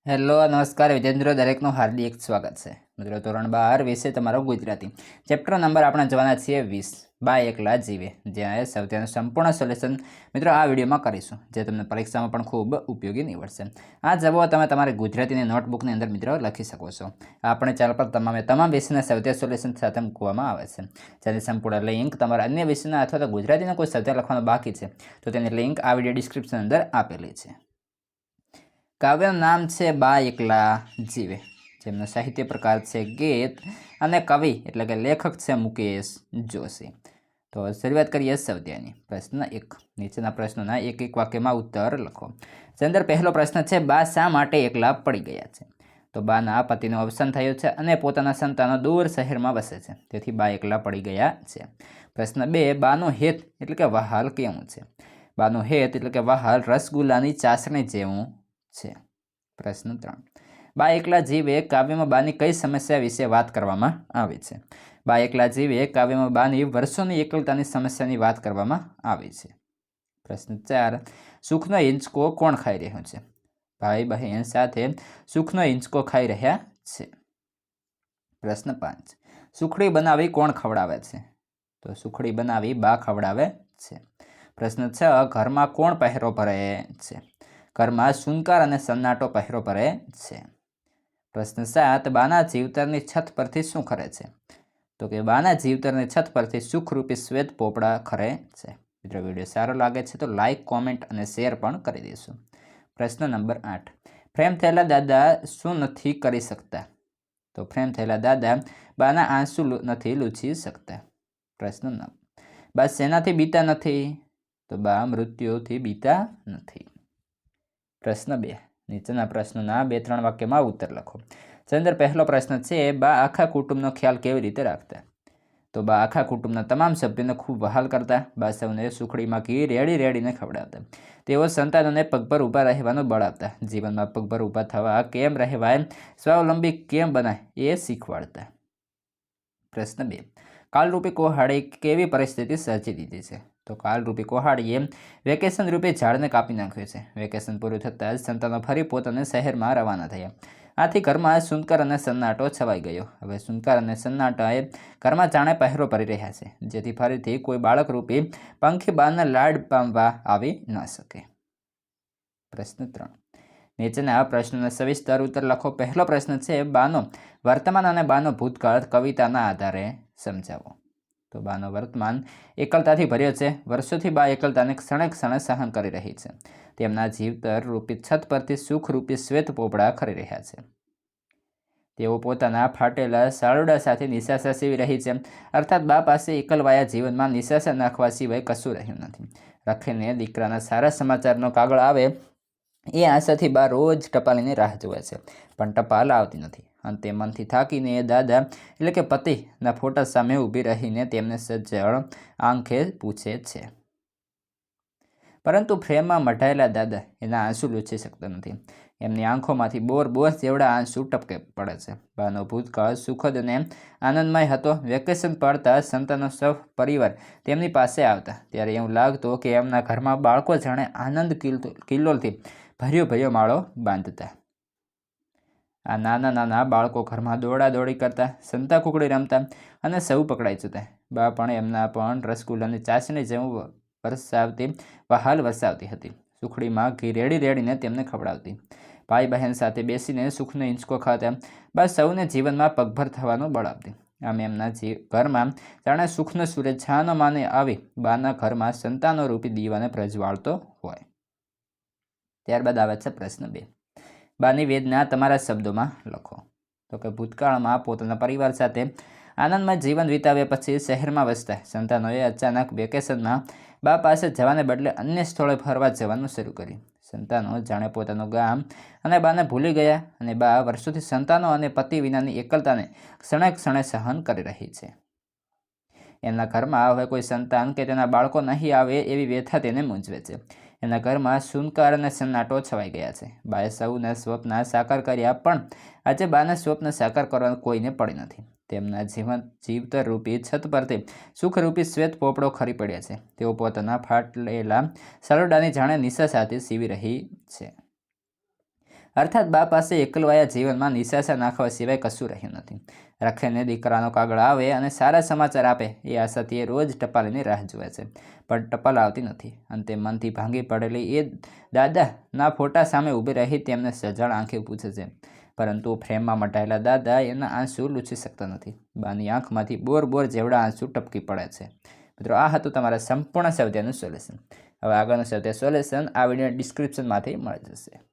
Hello નમસ્કાર વિજેન્દ્ર દરેકનું હાર્દિક સ્વાગત છે મિત્રો ધોરણ 12 વિશે તમારો ગુજરાતી ચેપ્ટર નંબર આપણે જોવાના છીએ 20 બા એકલા જીવે જ્યાં સૌથી સંપૂર્ણ સોલ્યુશન મિત્રો આ વિડીયોમાં કરીશું જે તમને પરીક્ષામાં પણ ખૂબ ઉપયોગી નીવડશે આ જવાબો તમે તમારી ગુજરાતીની નોટબુકની અંદર મિત્રો લખી શકો છો આપણે ચેનલ પર તમામ વિષયના સૌથી સોલ્યુશન સાથે મૂકવામાં આવે છે જેની સંપૂર્ણ લિંક તમારા અન્ય વિષયના અથવા તો ગુજરાતીના કોઈ સૌથી લખવાનું બાકી છે તો તેની લિંક આ વિડીયો ડિસ્ક્રિપ્શન અંદર આપેલી છે। કાવ્યનું નામ છે બા એકલા જીવે, જેમનો સાહિત્ય પ્રકાર છે ગીત અને કવિ એટલે કે લેખક છે મુકેશ જોશી। તો શરૂઆત કરીએ સ્વાધ્યાયની। પ્રશ્ન 1, નીચેના પ્રશ્નોના એક એક વાક્યમાં ઉત્તર લખો। અંદર પહેલો પ્રશ્ન છે બા શા માટે એકલા પડી ગયા છે? તો બાના પતિનું અવસાન થયું છે અને પોતાના સંતાનો દૂર શહેરમાં વસે છે, તેથી બા એકલા પડી ગયા છે। પ્રશ્ન 2, બાનું હેત એટલે કે વહાલ કેવું છે? બાનું હેત એટલે કે વહાલ રસગુલ્લાની ચાસણી જેવું છે। પ્રશ્ન 3, બા એકલા જીવે કાવ્યમાં બાની કઈ સમસ્યા વિશે વાત કરવામાં આવી છે? બા એકલા જીવે કાવ્યમાં બાની વર્ષોની એકલતાની સમસ્યાની વાત કરવામાં આવી છે। પ્રશ્ન 4, સુખનો હિંચકો કોણ ખાઈ રહ્યું છે? ભાઈ બહેન સાથે સુખનો હિંચકો ખાઈ રહ્યા છે। પ્રશ્ન 5, સુખડી બનાવી કોણ ખવડાવે છે? તો સુખડી બનાવી બા ખવડાવે છે। પ્રશ્ન 6, ઘરમાં કોણ પહેરો ભરે છે? ઘરમાં સુનકાર અને સન્નાટો પહેરો ભરે છે। પ્રશ્ન 7, બાના જીવતરની છત પરથી શું ખરે છે? તો કે બાના જીવતરની છત પરથી સુખરૂપી શ્વેત પોપડા ખરે છે। મિત્રો વિડીયો સારો લાગે છે તો લાઇક, કોમેન્ટ અને શેર પણ કરી દઈશું। પ્રશ્ન નંબર 8, પ્રેમ થયેલા દાદા શું નથી કરી શકતા? તો પ્રેમ થયેલા દાદા બાના આંસુ નથી લૂછી શકતા। પ્રશ્ન 9, બા શેનાથી બીતા નથી? તો બા મૃત્યુથી બીતા નથી। પ્રશ્ન 2, નીચેના પ્રશ્નોના 2-3 વાક્યમાં ઉત્તર લખો। અંદર પહેલો પ્રશ્ન છે બા આખા કુટુંબનો ખ્યાલ કેવી રીતે રાખતા? તો બા આખા કુટુંબના તમામ સભ્યોને ખૂબ વહાલ કરતા। બા સૌને સુખડીમાં ઘી રેડીને ખવડાવતા। તેઓ સંતાનોને પગભર ઊભા રહેવાનું બળ આપતા। જીવનમાં પગભર ઊભા થવા કેમ રહેવાય, સ્વાવલંબી કેમ બનાય એ શીખવાડતા। પ્રશ્ન 2, કાલરૂપી કોહાડે કેવી પરિસ્થિતિ સર્જી દીધી છે? તો કાલરૂપી કોહાડીએ વેકેશન રૂપે ઝાડને કાપી નાખ્યું છે। વેકેશન પૂરું થતાં જ સંતાનો ફરી પોતાને શહેરમાં રવાના થયા। આથી ઘરમાં સુનકાર અને સન્નાટો છવાઈ ગયો। હવે સુનકાર અને સન્નાટાએ ઘરમાં જાણે પહેરો ભરી રહ્યા છે, જેથી ફરીથી કોઈ બાળકરૂપી પંખી બાના લાડ પામવા આવી ન શકે। પ્રશ્ન 3, નીચેના પ્રશ્નોના સવિસ્તર ઉત્તર લખો। પહેલો પ્રશ્ન છે બાનો વર્તમાન અને બાનો ભૂતકાળ કવિતાના આધારે સમજાવો। તો બાનો વર્તમાન એકલતાથી ભર્યો છે। વર્ષોથી બા એકલતાને ક્ષણે ક્ષણે સહન કરી રહી છે। તેમના જીવતર રૂપી છત પરથી સુખરૂપી શ્વેત પોપડા ખરી રહ્યા છે। તેઓ પોતાના ફાટેલા સાળુડા સાથે નિશાસા સીવી રહી છે, અર્થાત બા પાસે એકલવાયા જીવનમાં નિશાસા નાખવા સિવાય કશું રહ્યું નથી। રખીને દીકરાના સારા સમાચારનો કાગળ આવે એ આશાથી બા રોજ ટપાલીની રાહ જુએ છે, પણ ટપાલ આવતી નથી। અંતે મનથી થાકીને દાદા એટલે કે પતિના ફોટા સામે ઊભી રહીને તેમને સજ્જડ આંખે પૂછે છે, પરંતુ પ્રેમમાં મઢાયેલા દાદા એના આંસુ લૂછી શકતા નથી। એમની આંખોમાંથી બોર જેવડા આંસુ ટપકે પડે છે। બાનો ભૂતકાળ સુખદ અને આનંદમય હતો। વેકેશન પડતા સંતાનો સૌ પરિવાર તેમની પાસે આવતા ત્યારે એવું લાગતું કે એમના ઘરમાં બાળકો જાણે આનંદ કિલ્લોલથી ભર્યો માળો બાંધતા। આ નાના બાળકો ઘરમાં દોડાદોડી કરતા, સંતા કુકડી રમતા અને સૌ પકડાઈ જતા। બા પણ એમના પણ રસગુલ્લાની ચાસણી જેવું વહાલ વરસાવતી હતી। સુખડીમાં ઘી રેડીને તેમને ખવડાવતી। ભાઈ બહેન સાથે બેસીને સુખનો હિંચકો ખાતા। બા સૌને જીવનમાં પગભર થવાનું બળ આપતી। આમ એમના ઘરમાં જાણે સુખનો સૂરજ છાનો માને આવી બાના ઘરમાં સંતાનો રૂપી દીવાને પ્રજ્વાળતો હોય। ત્યારબાદ આવે છે પ્રશ્ન 2, બાની વેદના તમારા શબ્દોમાં લખો। તો કે ભૂતકાળમાં પોતાના પરિવાર સાથે આનંદમય જીવન વિતાવ્યા પછી શહેરમાં વસતા સંતાનોએ અચાનક વેકેશનમાં બા પાસે જવાને બદલે અન્ય સ્થળે ફરવા જવાનું શરૂ કર્યું। સંતાનો જાણે પોતાનું ગામ અને બાને ભૂલી ગયા અને બા વર્ષોથી સંતાનો અને પતિ વિનાની એકલતાને ક્ષણે ક્ષણે સહન કરી રહી છે। એમના ઘરમાં હવે કોઈ સંતાન કે તેના બાળકો નહીં આવે એવી વ્યથા તેને મૂંઝવે છે। એના ઘરમાં સુનકાર અને સન્નાટો છવાઈ ગયા છે। બાએ સૌના સ્વપ્ન સાકાર કર્યા, પણ આજે બાના સ્વપ્ન સાકાર કરવાનું કોઈને પડી નથી। તેમના જીવતર રૂપી છત પરથી સુખરૂપી શ્વેત પોપડો ખરી પડ્યા છે। તેઓ પોતાના ફાટેલા સરોડાની જાણે નિશાસાથી સીવી રહી છે। અર્થાત બા પાસે એકલવાયા જીવનમાં નિશાસા નાખવા સિવાય કશું રહ્યું નથી. રખેને દીકરાનો કાગળ આવે અને સારા સમાચાર આપે એ આશાથી એ રોજ ટપાલીની રાહ જુએ છે, પણ ટપાલ આવતી નથી. અંતે મનથી ભાંગી પડેલી એ દાદાના ફોટા સામે ઊભી રહી તેમને સજાળ આંખે પૂછે છે, પરંતુ ફ્રેમમાં મટાયેલા દાદા એના આંસુ લૂછી શકતા નથી. બાની આંખમાંથી બોર જેવડા આંસુ ટપકી પડે છે. મિત્રો, આ હતું તમારા સંપૂર્ણ સૌત્યાનું સોલ્યુશન. હવે આગળનું સૌત્યા સોલ્યુશન આ વિડીયો ડિસ્ક્રિપ્શનમાંથી મળી જશે.